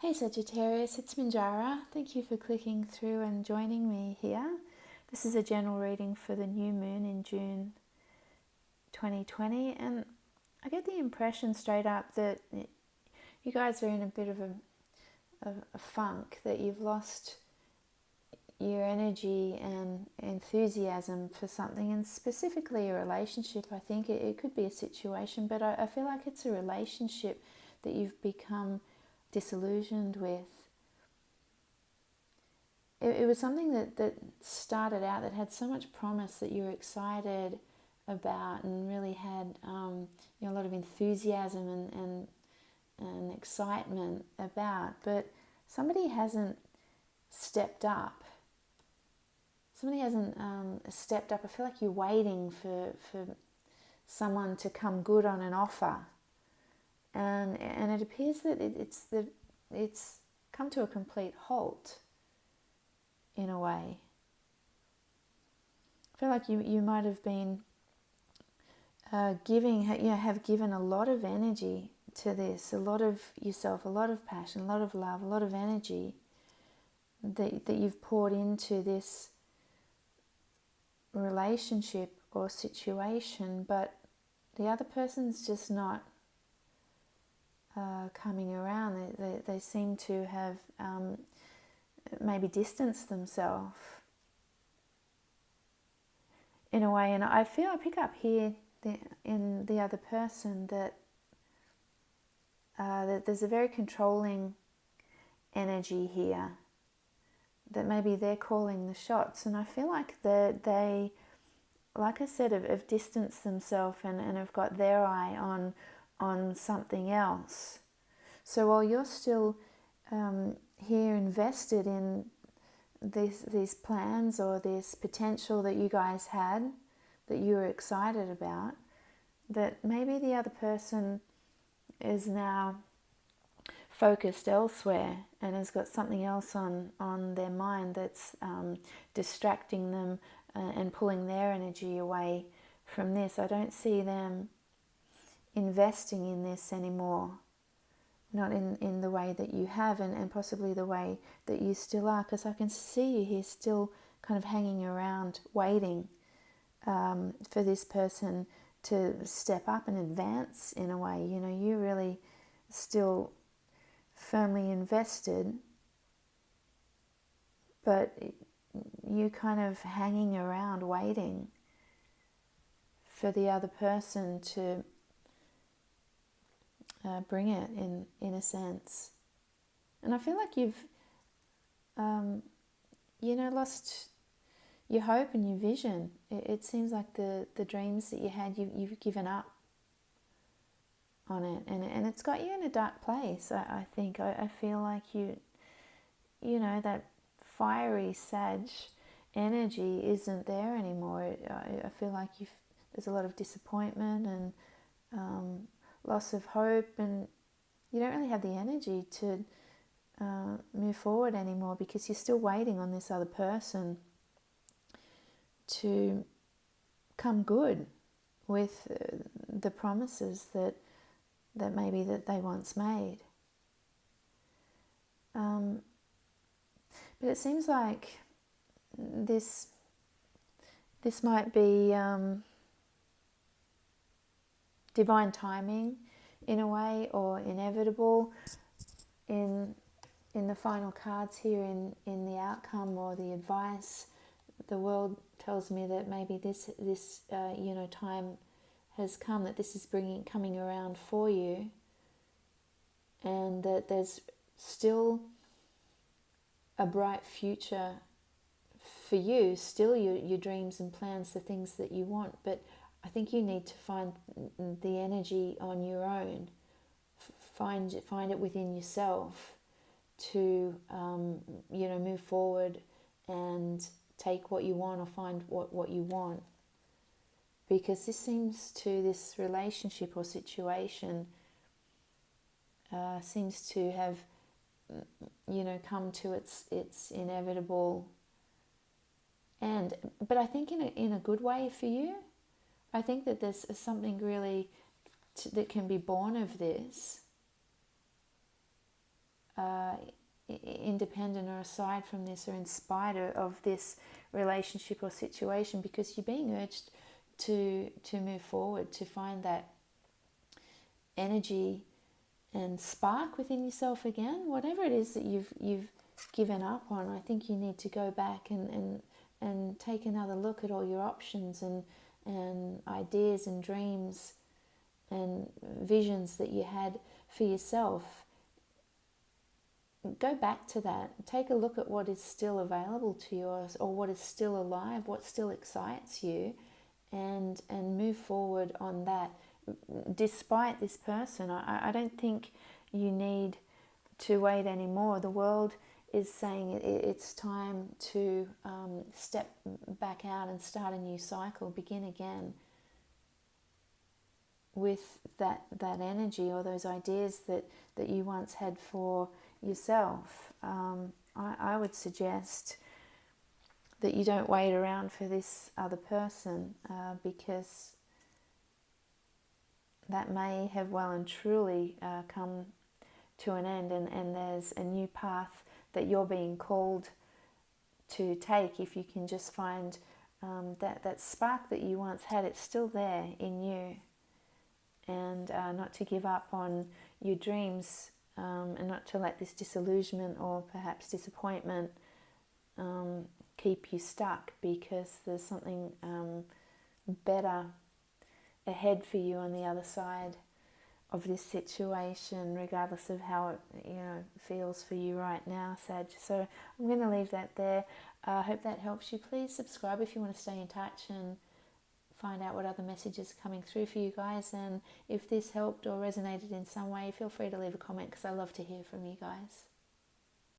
Hey Sagittarius, it's Minjara. Thank you for clicking through and joining me here. This is a general reading for the new moon in June 2020, and I get the impression straight up that you guys are in a bit of a funk, that you've lost your energy and enthusiasm for something, and specifically a relationship. I think it could be a situation, but I feel like it's a relationship that you've become disillusioned with. It was something that started out, that had so much promise, that you were excited about and really had a lot of enthusiasm and excitement about, but somebody hasn't stepped up. Somebody hasn't stepped up. I feel like you're waiting for someone to come good on an offer, and it appears that it's come to a complete halt in a way. I feel like you might have been have given a lot of energy to this, a lot of yourself, a lot of passion, a lot of love, a lot of energy that you've poured into this relationship or situation, but the other person's just not coming around. They seem to have maybe distanced themselves in a way, and I pick up here in the other person that there's a very controlling energy here, that maybe they're calling the shots, and I feel like that they, like I said, have distanced themselves and have got their eye on something else. So while you're still here invested in these plans or this potential that you guys had, that you were excited about, that maybe the other person is now focused elsewhere and has got something else on their mind that's distracting them and pulling their energy away from this. I don't see them investing in this anymore, not in the way that you have, and possibly the way that you still are, because I can see you here still kind of hanging around, waiting for this person to step up and advance in a way. You're really still firmly invested, but you kind of hanging around waiting for the other person to bring it in a sense. And I feel like you've lost your hope and your vision. It seems like the dreams that you had, you've given up on it, and it's got you in a dark place. I think I feel like that fiery Sag energy isn't there anymore. I feel like there's a lot of disappointment and loss of hope, and you don't really have the energy to move forward anymore, because you're still waiting on this other person to come good with the promises that maybe that they once made. But it seems like this might be divine timing in a way, or inevitable in the final cards here, in the outcome or the advice. The world tells me that maybe this time has come, that this is coming around for you, and that there's still a bright future for you, still your dreams and plans, the things that you want. But I think you need to find the energy on your own, find it within yourself to move forward and take what you want, or find what you want. Because this relationship or situation seems to have come to its inevitable end. But I think in a good way for you. I think that there's something really that can be born of this, independent or aside from this or in spite of this relationship or situation, because you're being urged to move forward, to find that energy and spark within yourself again. Whatever it is that you've given up on, I think you need to go back and take another look at all your options and ideas and dreams and visions that you had for yourself. Go back to that. Take a look at what is still available to you, or what is still alive, what still excites you, and move forward on that. Despite this person, I don't think you need to wait anymore. The world is saying it's time to step back out and start a new cycle, begin again with that energy or those ideas that you once had for yourself. I would suggest that you don't wait around for this other person, because that may have well and truly come to an end, and there's a new path that you're being called to take. If you can just find that spark that you once had, it's still there in you, and not to give up on your dreams, and not to let this disillusionment or perhaps disappointment keep you stuck, because there's something better ahead for you on the other side of this situation, regardless of how it feels for you right now, Sag. So I'm going to leave that there. I hope that helps you. Please subscribe if you want to stay in touch and find out what other messages are coming through for you guys. And if this helped or resonated in some way, feel free to leave a comment, because I love to hear from you guys.